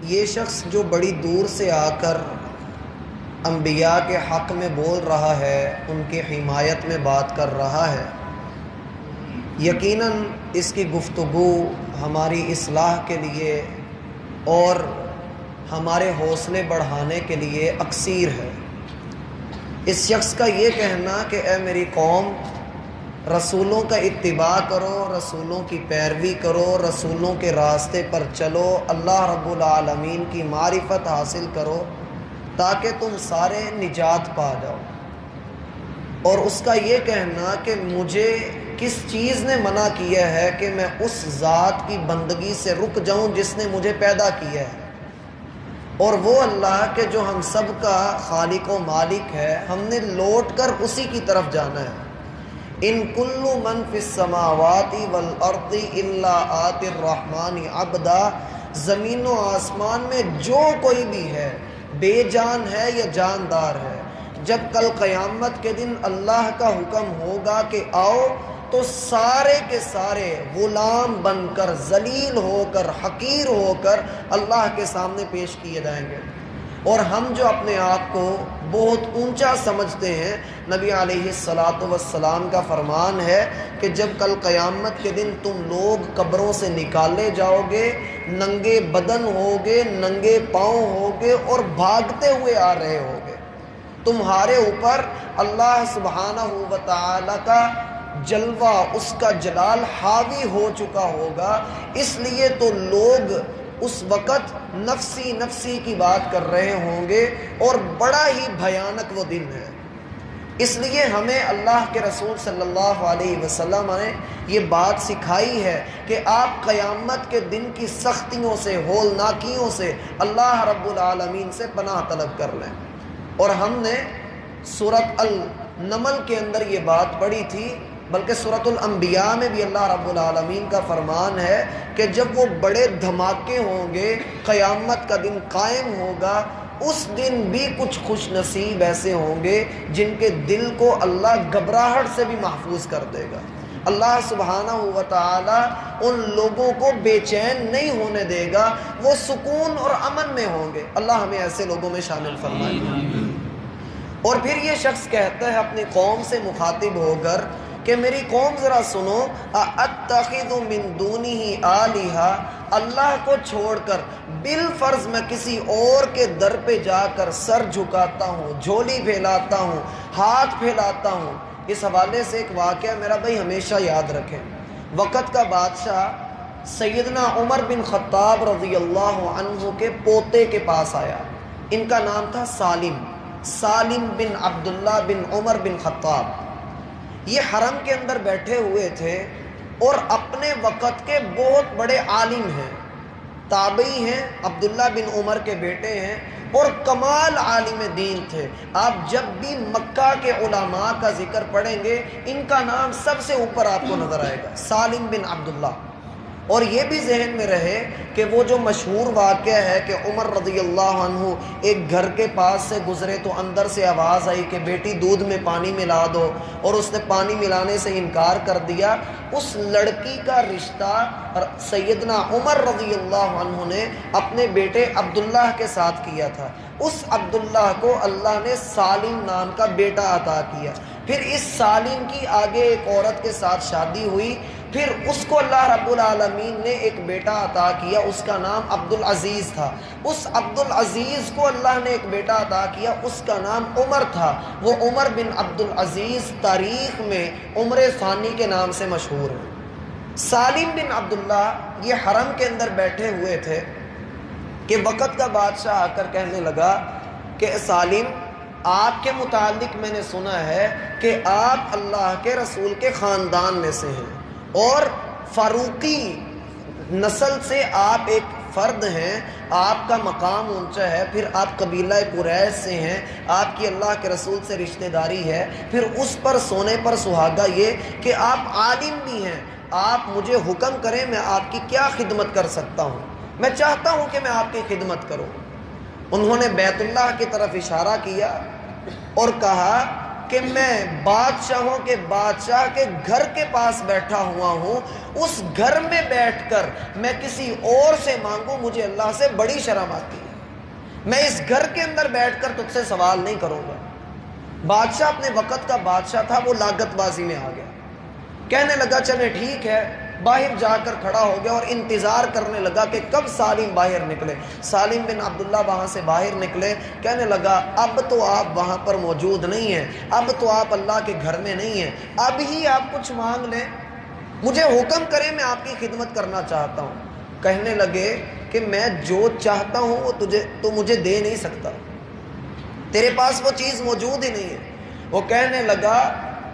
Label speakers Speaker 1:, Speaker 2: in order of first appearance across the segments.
Speaker 1: یہ شخص جو بڑی دور سے آ کر انبیاء کے حق میں بول رہا ہے، ان کی حمایت میں بات کر رہا ہے، یقیناً اس کی گفتگو ہماری اصلاح کے لیے اور ہمارے حوصلے بڑھانے کے لیے اکثیر ہے۔ اس شخص کا یہ کہنا کہ اے میری قوم، رسولوں کا اتباع کرو، رسولوں کی پیروی کرو، رسولوں کے راستے پر چلو، اللہ رب العالمین کی معرفت حاصل کرو تاکہ تم سارے نجات پا جاؤ، اور اس کا یہ کہنا کہ مجھے کس چیز نے منع کیا ہے کہ میں اس ذات کی بندگی سے رک جاؤں جس نے مجھے پیدا کیا ہے، اور وہ اللہ کہ جو ہم سب کا خالق و مالک ہے، ہم نے لوٹ کر اسی کی طرف جانا ہے۔ ان کل من فی السماوات والارض الا آتی الرحمن عبدا، زمین و آسمان میں جو کوئی بھی ہے، بے جان ہے یا جاندار ہے، جب کل قیامت کے دن اللہ کا حکم ہوگا کہ آؤ، تو سارے کے سارے غلام بن کر، ذلیل ہو کر، حقیر ہو کر اللہ کے سامنے پیش کیے جائیں گے۔ اور ہم جو اپنے آپ کو بہت اونچا سمجھتے ہیں، نبی علیہ الصلاۃ والسلام کا فرمان ہے کہ جب کل قیامت کے دن تم لوگ قبروں سے نکالے جاؤ گے، ننگے بدن ہوگے، ننگے پاؤں ہوگے اور بھاگتے ہوئے آ رہے ہوگے، تمہارے اوپر اللہ سبحانہ و تعالی کا جلوہ، اس کا جلال حاوی ہو چکا ہوگا، اس لیے تو لوگ اس وقت نفسی نفسی کی بات کر رہے ہوں گے، اور بڑا ہی بھیانک وہ دن ہے۔ اس لیے ہمیں اللہ کے رسول صلی اللہ علیہ وسلم نے یہ بات سکھائی ہے کہ آپ قیامت کے دن کی سختیوں سے، ہولناکیوں سے اللہ رب العالمین سے پناہ طلب کر لیں۔ اور ہم نے سورۃ النمل کے اندر یہ بات پڑھی تھی، بلکہ سورۃ الانبیاء میں بھی اللہ رب العالمین کا فرمان ہے کہ جب وہ بڑے دھماکے ہوں گے، قیامت کا دن قائم ہوگا، اس دن بھی کچھ خوش نصیب ایسے ہوں گے جن کے دل کو اللہ گھبراہٹ سے بھی محفوظ کر دے گا۔ اللہ سبحانہ و تعالی ان لوگوں کو بے چین نہیں ہونے دے گا، وہ سکون اور امن میں ہوں گے۔ اللہ ہمیں ایسے لوگوں میں شامل فرمائے۔ اور پھر یہ شخص کہتا ہے اپنی قوم سے مخاطب ہو کر کہ میری قوم ذرا سنو، اَأَتَّخِذُ مِن دُونِهِ آلِهَةً، اللہ کو چھوڑ کر بالفرض میں کسی اور کے در پہ جا کر سر جھکاتا ہوں، جھولی پھیلاتا ہوں، ہاتھ پھیلاتا ہوں۔ اس حوالے سے ایک واقعہ میرا بھائی ہمیشہ یاد رکھیں۔ وقت کا بادشاہ سیدنا عمر بن خطاب رضی اللہ عنہ کے پوتے کے پاس آیا، ان کا نام تھا سالم بن عبداللہ بن عمر بن خطاب۔ یہ حرم کے اندر بیٹھے ہوئے تھے اور اپنے وقت کے بہت بڑے عالم ہیں، تابعی ہیں، عبداللہ بن عمر کے بیٹے ہیں، اور کمال عالم دین تھے۔ آپ جب بھی مکہ کے علماء کا ذکر پڑھیں گے، ان کا نام سب سے اوپر آپ کو نظر آئے گا، سالم بن عبداللہ۔ اور یہ بھی ذہن میں رہے کہ وہ جو مشہور واقعہ ہے کہ عمر رضی اللہ عنہ ایک گھر کے پاس سے گزرے تو اندر سے آواز آئی کہ بیٹی دودھ میں پانی ملا دو، اور اس نے پانی ملانے سے انکار کر دیا۔ اس لڑکی کا رشتہ سیدنا عمر رضی اللہ عنہ نے اپنے بیٹے عبداللہ کے ساتھ کیا تھا۔ اس عبداللہ کو اللہ نے سالم نام کا بیٹا عطا کیا۔ پھر اس سالم کی آگے ایک عورت کے ساتھ شادی ہوئی، پھر اس کو اللہ رب العالمین نے ایک بیٹا عطا کیا، اس کا نام عبدالعزیز تھا۔ اس عبدالعزیز کو اللہ نے ایک بیٹا عطا کیا، اس کا نام عمر تھا۔ وہ عمر بن عبدالعزیز تاریخ میں عمر ثانی کے نام سے مشہور ہے۔ سالم بن عبداللہ یہ حرم کے اندر بیٹھے ہوئے تھے کہ وقت کا بادشاہ آ کر کہنے لگا کہ سالم، آپ کے متعلق میں نے سنا ہے کہ آپ اللہ کے رسول کے خاندان میں سے ہیں، اور فاروقی نسل سے آپ ایک فرد ہیں، آپ کا مقام اونچا ہے، پھر آپ قبیلہ قریش سے ہیں، آپ کی اللہ کے رسول سے رشتہ داری ہے، پھر اس پر سونے پر سہاگا یہ کہ آپ عالم بھی ہیں۔ آپ مجھے حکم کریں میں آپ کی کیا خدمت کر سکتا ہوں، میں چاہتا ہوں کہ میں آپ کی خدمت کروں۔ انہوں نے بیت اللہ کی طرف اشارہ کیا اور کہا کہ میں بادشاہوں کے بادشاہ کے گھر کے پاس بیٹھا ہوا ہوں، اس گھر میں بیٹھ کر میں کسی اور سے مانگوں، مجھے اللہ سے بڑی شرم آتی ہے۔ میں اس گھر کے اندر بیٹھ کر تجھ سے سوال نہیں کروں گا۔ بادشاہ اپنے وقت کا بادشاہ تھا، وہ لاگت بازی میں آ گیا، کہنے لگا چلے ٹھیک ہے، باہر جا کر کھڑا ہو گیا اور انتظار کرنے لگا کہ کب سالم باہر نکلے۔ سالم بن عبداللہ وہاں سے باہر نکلے، کہنے لگا اب تو آپ وہاں پر موجود نہیں ہیں، اب تو آپ اللہ کے گھر میں نہیں ہیں، اب ہی آپ کچھ مانگ لیں، مجھے حکم کریں، میں آپ کی خدمت کرنا چاہتا ہوں۔ کہنے لگے کہ میں جو چاہتا ہوں وہ تو مجھے دے نہیں سکتا، تیرے پاس وہ چیز موجود ہی نہیں ہے۔ وہ کہنے لگا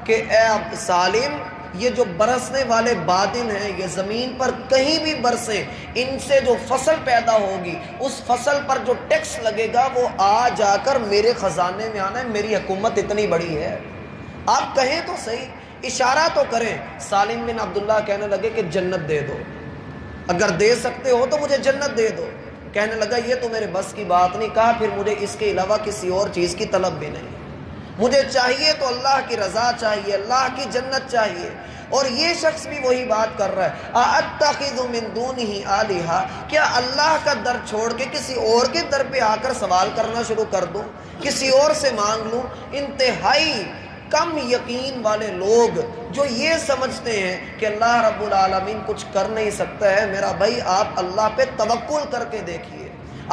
Speaker 1: کہ اے سالم، یہ جو برسنے والے بادل ہیں یہ زمین پر کہیں بھی برسیں، ان سے جو فصل پیدا ہوگی اس فصل پر جو ٹیکس لگے گا وہ آ جا کر میرے خزانے میں آنا ہے، میری حکومت اتنی بڑی ہے، آپ کہیں تو صحیح، اشارہ تو کریں۔ سالم بن عبداللہ کہنے لگے کہ جنت دے دو، اگر دے سکتے ہو تو مجھے جنت دے دو۔ کہنے لگا یہ تو میرے بس کی بات نہیں، کہا پھر مجھے اس کے علاوہ کسی اور چیز کی طلب بھی نہیں، مجھے چاہیے تو اللہ کی رضا چاہیے، اللہ کی جنت چاہیے۔ اور یہ شخص بھی وہی بات کر رہا ہے، اَأَتَّخِذُ مِن دُونِهِ آلِهَةً، کیا اللہ کا در چھوڑ کے کسی اور کے در پہ آ کر سوال کرنا شروع کر دوں، کسی اور سے مانگ لوں؟ انتہائی کم یقین والے لوگ جو یہ سمجھتے ہیں کہ اللہ رب العالمین کچھ کر نہیں سکتا ہے، میرا بھائی آپ اللہ پہ توکل کر کے دیکھیے،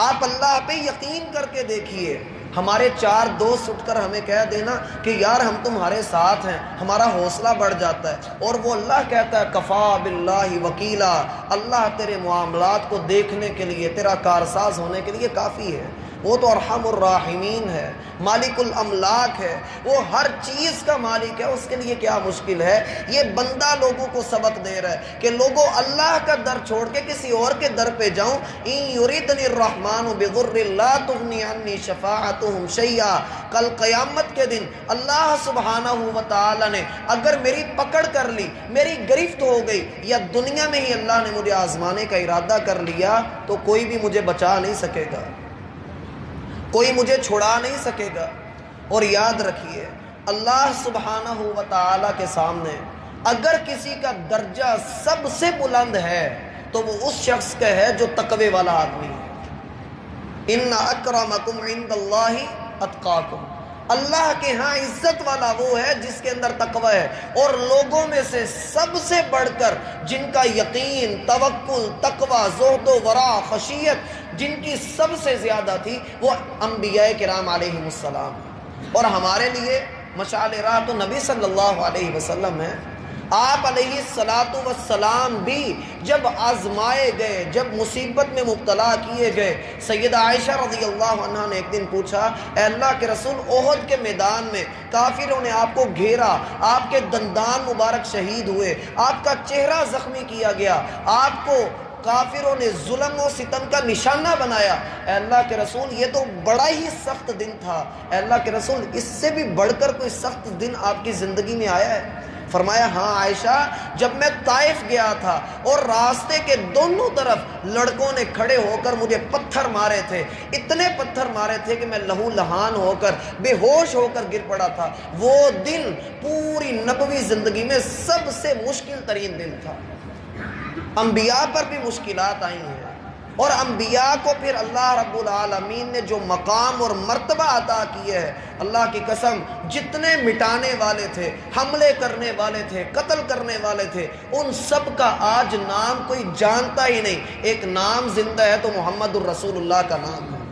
Speaker 1: آپ اللہ پہ یقین کر کے دیکھیے۔ ہمارے چار دوست اٹھ کر ہمیں کہہ دینا کہ یار ہم تمہارے ساتھ ہیں، ہمارا حوصلہ بڑھ جاتا ہے، اور وہ اللہ کہتا ہے کفا باللہ وکیلا، اللہ تیرے معاملات کو دیکھنے کے لیے، تیرا کارساز ہونے کے لیے کافی ہے، وہ تو ارحم الراحمین ہے، مالک الاملاک ہے، وہ ہر چیز کا مالک ہے، اس کے لیے کیا مشکل ہے؟ یہ بندہ لوگوں کو سبق دے رہا ہے کہ لوگوں اللہ کا در چھوڑ کے کسی اور کے در پہ جاؤں، ان یریدنی الرحمن بضر لا تغنی عنی شفاعتهم شیئا، کل قیامت کے دن اللہ سبحانہ و تعالی نے اگر میری پکڑ کر لی، میری گرفت ہو گئی، یا دنیا میں ہی اللہ نے مجھے آزمانے کا ارادہ کر لیا، تو کوئی بھی مجھے بچا نہیں سکے گا، کوئی مجھے چھڑا نہیں سکے گا۔ اور یاد رکھیے اللہ سبحانہ و تعالی کے سامنے اگر کسی کا درجہ سب سے بلند ہے تو وہ اس شخص کا ہے جو تقوی والا آدمی ہے۔ ان اکرمکم عند اللہ اتقاکم، اللہ کے ہاں عزت والا وہ ہے جس کے اندر تقوی ہے، اور لوگوں میں سے سب سے بڑھ کر جن کا یقین، توکل، تقوی، زہد و ورع، خشیت جن کی سب سے زیادہ تھی وہ انبیاء کرام علیہم السلام، اور ہمارے لیے مشعل راہ تو نبی صلی اللہ علیہ وسلم ہے۔ آپ علیہ السلام بھی جب آزمائے گئے، جب مصیبت میں مبتلا کیے گئے، سیدہ عائشہ رضی اللہ عنہ نے ایک دن پوچھا، اے اللہ کے رسول، احد کے میدان میں کافروں نے آپ کو گھیرا، آپ کے دندان مبارک شہید ہوئے، آپ کا چہرہ زخمی کیا گیا، آپ کو کافروں نے ظلم و ستم کا نشانہ بنایا، اے اللہ کے رسول یہ تو بڑا ہی سخت دن تھا، اے اللہ کے رسول اس سے بھی بڑھ کر کوئی سخت دن آپ کی زندگی میں آیا ہے؟ فرمایا ہاں عائشہ، جب میں طائف گیا تھا اور راستے کے دونوں طرف لڑکوں نے کھڑے ہو کر مجھے پتھر مارے تھے، اتنے پتھر مارے تھے کہ میں لہو لہان ہو کر بے ہوش ہو کر گر پڑا تھا، وہ دن پوری نبوی زندگی میں سب سے مشکل ترین دن تھا۔ انبیاء پر بھی مشکلات آئی ہیں، اور انبیاء کو پھر اللہ رب العالمین نے جو مقام اور مرتبہ عطا کیے ہے، اللہ کی قسم جتنے مٹانے والے تھے، حملے کرنے والے تھے، قتل کرنے والے تھے، ان سب کا آج نام کوئی جانتا ہی نہیں، ایک نام زندہ ہے تو محمد الرسول اللہ کا نام ہے۔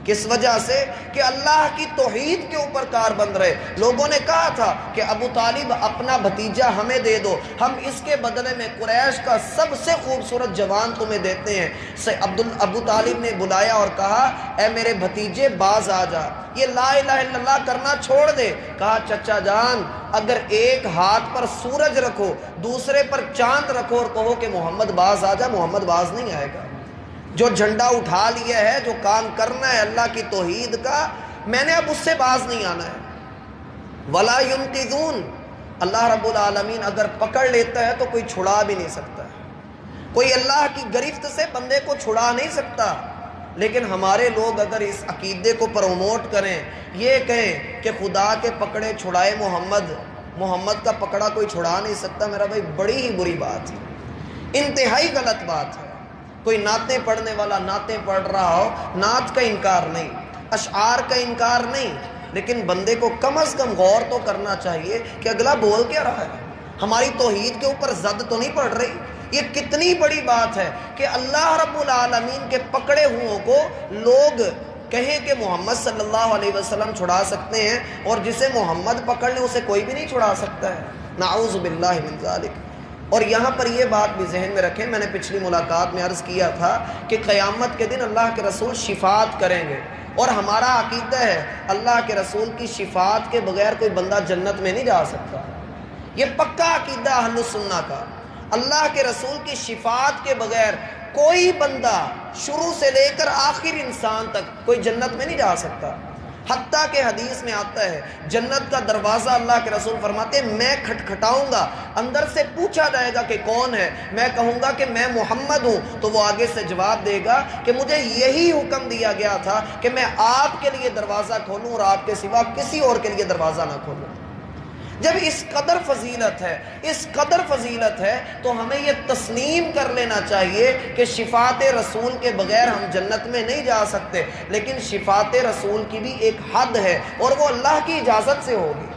Speaker 1: کس وجہ سے؟ کہ اللہ کی توحید کے اوپر کار بند رہے۔ لوگوں نے کہا تھا کہ ابو طالب اپنا بھتیجا ہمیں دے دو، ہم اس کے بدلے میں قریش کا سب سے خوبصورت جوان تمہیں دیتے ہیں۔ ابو طالب نے بلایا اور کہا اے میرے بھتیجے باز آ جا، یہ لا الہ الا اللہ کرنا چھوڑ دے۔ کہا چچا جان اگر ایک ہاتھ پر سورج رکھو، دوسرے پر چاند رکھو اور کہو کہ محمد باز آ جا، محمد باز نہیں آئے گا۔ جو جھنڈا اٹھا لیا ہے، جو کام کرنا ہے اللہ کی توحید کا، میں نے اب اس سے باز نہیں آنا ہے۔ ولا ينقذون، اللہ رب العالمین اگر پکڑ لیتا ہے تو کوئی چھڑا بھی نہیں سکتا ہے، کوئی اللہ کی گرفت سے بندے کو چھڑا نہیں سکتا۔ لیکن ہمارے لوگ اگر اس عقیدے کو پروموٹ کریں، یہ کہیں کہ خدا کے پکڑے چھڑائے محمد کا پکڑا کوئی چھڑا نہیں سکتا، میرا بھائی بڑی ہی بری بات ہے، انتہائی غلط بات ہے۔ کوئی نعتیں پڑھنے والا نعتیں پڑھ رہا ہو، نعت کا انکار نہیں، اشعار کا انکار نہیں، لیکن بندے کو کم از کم غور تو کرنا چاہیے کہ اگلا بول کیا رہا ہے، ہماری توحید کے اوپر زد تو نہیں پڑ رہی۔ یہ کتنی بڑی بات ہے کہ اللہ رب العالمین کے پکڑے ہوں کو لوگ کہیں کہ محمد صلی اللہ علیہ وسلم چھڑا سکتے ہیں، اور جسے محمد پکڑ لے اسے کوئی بھی نہیں چھڑا سکتا ہے، نعوذ باللہ من ذالک۔ اور یہاں پر یہ بات بھی ذہن میں رکھیں، میں نے پچھلی ملاقات میں عرض کیا تھا کہ قیامت کے دن اللہ کے رسول شفاعت کریں گے، اور ہمارا عقیدہ ہے اللہ کے رسول کی شفاعت کے بغیر کوئی بندہ جنت میں نہیں جا سکتا، یہ پکا عقیدہ اہل السنہ کا۔ اللہ کے رسول کی شفاعت کے بغیر کوئی بندہ شروع سے لے کر آخر انسان تک کوئی جنت میں نہیں جا سکتا۔ حتیٰ کہ حدیث میں آتا ہے جنت کا دروازہ اللہ کے رسول فرماتے ہیں میں کھٹکھٹاؤں گا، اندر سے پوچھا جائے گا کہ کون ہے، میں کہوں گا کہ میں محمد ہوں، تو وہ آگے سے جواب دے گا کہ مجھے یہی حکم دیا گیا تھا کہ میں آپ کے لیے دروازہ کھولوں اور آپ کے سوا کسی اور کے لیے دروازہ نہ کھولوں۔ جب اس قدر فضیلت ہے تو ہمیں یہ تسلیم کر لینا چاہیے کہ شفاعت رسول کے بغیر ہم جنت میں نہیں جا سکتے، لیکن شفاعت رسول کی بھی ایک حد ہے، اور وہ اللہ کی اجازت سے ہوگی۔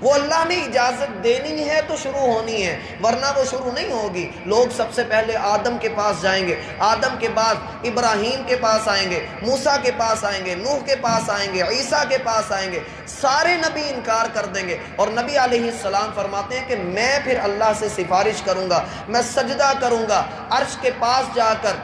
Speaker 1: وہ اللہ نے اجازت دینی ہے تو شروع ہونی ہے، ورنہ وہ شروع نہیں ہوگی۔ لوگ سب سے پہلے آدم کے پاس جائیں گے، آدم کے بعد ابراہیم کے پاس آئیں گے، موسیٰ کے پاس آئیں گے، نوح کے پاس آئیں گے، عیسیٰ کے پاس آئیں گے، سارے نبی انکار کر دیں گے، اور نبی علیہ السلام فرماتے ہیں کہ میں پھر اللہ سے سفارش کروں گا، میں سجدہ کروں گا عرش کے پاس جا کر،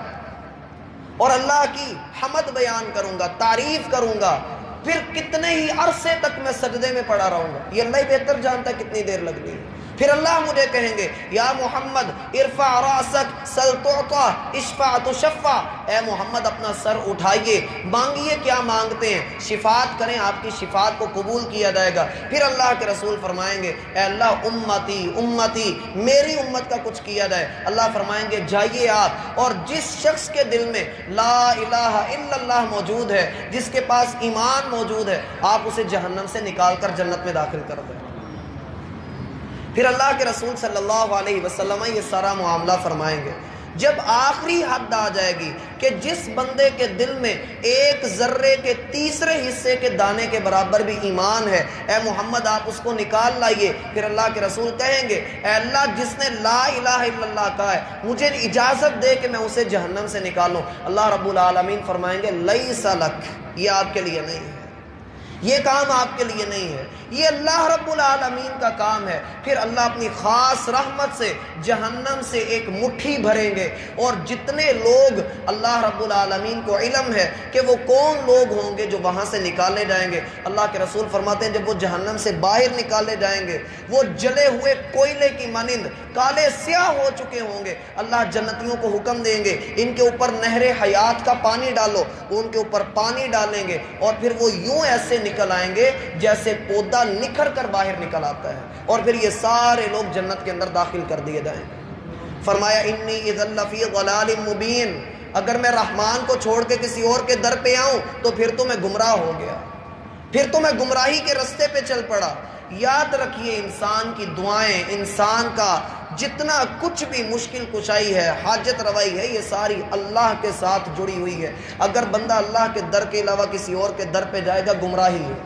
Speaker 1: اور اللہ کی حمد بیان کروں گا، تعریف کروں گا، پھر کتنے ہی عرصے تک میں سجدے میں پڑا رہوں گا، یہ اللہ ہی بہتر جانتا ہے کتنی دیر لگنی ہے۔ پھر اللہ مجھے کہیں گے یا محمد ارفع راسک سل تعطا اشفع تشفع، اے محمد اپنا سر اٹھائیے، مانگیے کیا مانگتے ہیں، شفاعت کریں آپ کی شفاعت کو قبول کیا جائے گا۔ پھر اللہ کے رسول فرمائیں گے اے اللہ امتی امتی، میری امت کا کچھ کیا جائے۔ اللہ فرمائیں گے جائیے آپ، اور جس شخص کے دل میں لا الہ الا اللہ موجود ہے، جس کے پاس ایمان موجود ہے، آپ اسے جہنم سے نکال کر جنت میں داخل کر دیں۔ پھر اللہ کے رسول صلی اللہ علیہ وسلم یہ سارا معاملہ فرمائیں گے۔ جب آخری حد آ جائے گی کہ جس بندے کے دل میں ایک ذرے کے تیسرے حصے کے دانے کے برابر بھی ایمان ہے، اے محمد آپ اس کو نکال لائیے۔ پھر اللہ کے رسول کہیں گے اے اللہ جس نے لا الہ الا اللہ کہا ہے مجھے اجازت دے کہ میں اسے جہنم سے نکالوں۔ اللہ رب العالمین فرمائیں گے لیس لک، یہ آپ کے لیے نہیں ہے، یہ کام آپ کے لیے نہیں ہے، یہ اللہ رب العالمین کا کام ہے۔ پھر اللہ اپنی خاص رحمت سے جہنم سے ایک مٹھی بھریں گے، اور جتنے لوگ اللہ رب العالمین کو علم ہے کہ وہ کون لوگ ہوں گے جو وہاں سے نکالے جائیں گے، اللہ کے رسول فرماتے ہیں جب وہ جہنم سے باہر نکالے جائیں گے وہ جلے ہوئے کوئلے کی مانند کالے سیاہ ہو چکے ہوں گے۔ اللہ جنتیوں کو حکم دیں گے ان کے اوپر نہر حیات کا پانی ڈالو، وہ ان کے اوپر پانی ڈالیں گے، اور پھر وہ یوں ایسے نکل آئیں گے جیسے پودا نکھر کر باہر نکل آتا ہے، اور پھر یہ سارے لوگ جنت کے اندر داخل کر دیے جائیں گے۔ فرمایا انی اذا لفی ضلال مبین، اگر میں رحمان کو چھوڑ کے کسی اور کے در پہ آؤں تو پھر تو میں گمراہ ہو گیا، پھر تو میں گمراہی کے رستے پہ چل پڑا۔ یاد رکھیے انسان کی دعائیں، انسان کا جتنا کچھ بھی مشکل کشائی ہے، حاجت روائی ہے، یہ ساری اللہ کے ساتھ جڑی ہوئی ہے۔ اگر بندہ اللہ کے در کے علاوہ کسی اور کے در پہ جائے گا گمراہی ہے،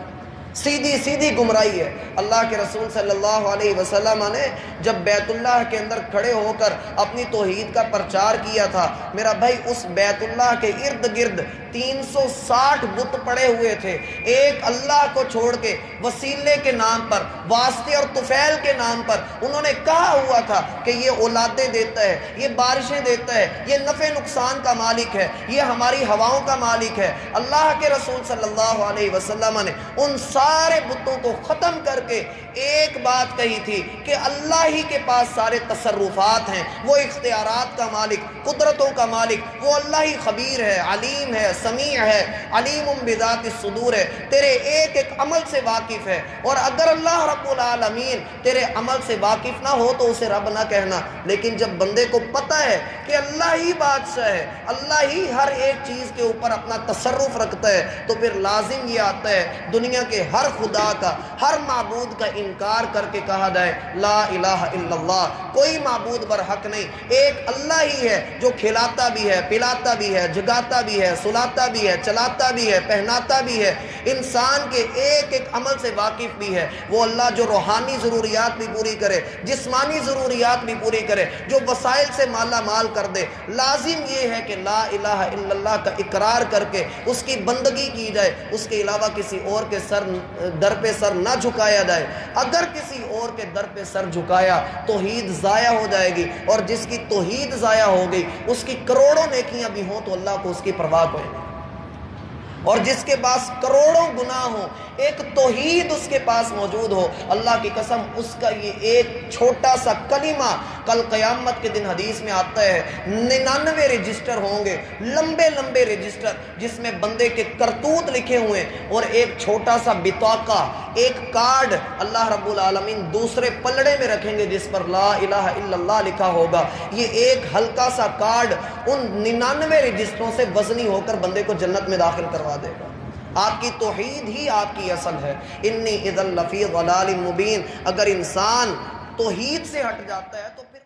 Speaker 1: سیدھی گمراہی ہے۔ اللہ کے رسول صلی اللہ علیہ وسلم نے جب بیت اللہ کے اندر کھڑے ہو کر اپنی توحید کا پرچار کیا تھا، میرا بھائی اس بیت اللہ کے ارد گرد 360 بت پڑے ہوئے تھے، ایک اللہ کو چھوڑ کے وسیلے کے نام پر، واسطے اور طفیل کے نام پر انہوں نے کہا ہوا تھا کہ یہ اولادیں دیتا ہے، یہ بارشیں دیتا ہے، یہ نفع نقصان کا مالک ہے، یہ ہماری ہواؤں کا مالک ہے۔ اللہ کے رسول صلی اللہ علیہ وسلم نے ان سارے بتوں کو ختم کر کے ایک بات کہی تھی کہ اللہ ہی کے پاس سارے تصرفات ہیں، وہ اختیارات کا مالک، قدرتوں کا مالک، وہ اللہ ہی خبیر ہے، علیم ہے، سمیع ہے، علیم بذات الصدور ہے، تیرے ایک ایک عمل سے واقف ہے۔ اور اگر اللہ رب العالمین تیرے عمل سے واقف نہ ہو تو اسے رب نہ کہنا، لیکن جب بندے کو پتہ ہے کہ اللہ ہی بادشاہ ہے، اللہ ہی ہر ایک چیز کے اوپر اپنا تصرف رکھتا ہے، تو پھر لازم یہ آتا ہے دنیا کے ہر خدا کا، ہر معبود کا انکار کر کے کہا جائے لا الہ الا اللہ، کوئی معبود برحق نہیں، ایک اللہ ہی ہے جو کھلاتا بھی ہے، پلاتا بھی ہے، جگاتا بھی ہے، سلاتا بھی ہے، چلاتا بھی ہے، پہناتا بھی ہے، انسان کے ایک ایک عمل سے واقف بھی ہے۔ وہ اللہ جو روحانی ضروریات بھی پوری کرے، جسمانی ضروریات بھی پوری کرے، جو وسائل سے مالا مال کر دے، لازم یہ ہے کہ لا الہ الا اللہ کا اقرار کر کے اس کی بندگی کی جائے، اس کے علاوہ کسی اور کے در پہ سر نہ جھکایا جائے۔ اگر کسی اور کے در پہ سر جھکایا توحید ضائع ہو جائے گی، اور جس کی توحید ضائع ہو گئی اس کی کروڑوں نیکیاں بھی ہوں تو اللہ کو اس کی پرواہ کوئی نہیں، اور جس کے پاس کروڑوں گناہ ہوں ایک توحید اس کے پاس موجود ہو، اللہ کی قسم اس کا یہ ایک چھوٹا سا کلمہ کل قیامت کے دن حدیث میں آتا ہے 99 رجسٹر ہوں گے، لمبے لمبے رجسٹر جس میں بندے کے کرتوت لکھے ہوئے، اور ایک چھوٹا سا بطاقہ، ایک کارڈ اللہ رب العالمین دوسرے پلڑے میں رکھیں گے جس پر لا الہ الا اللہ لکھا ہوگا۔ یہ ایک ہلکا سا کارڈ ان 99 رجسٹروں سے وزنی ہو کر بندے کو جنت میں داخل کروا دے گا۔ آپ کی توحید ہی آپ کی اصل ہے۔ انی اذا لفی ضلال مبین، اگر انسان توحید سے ہٹ جاتا ہے تو پھر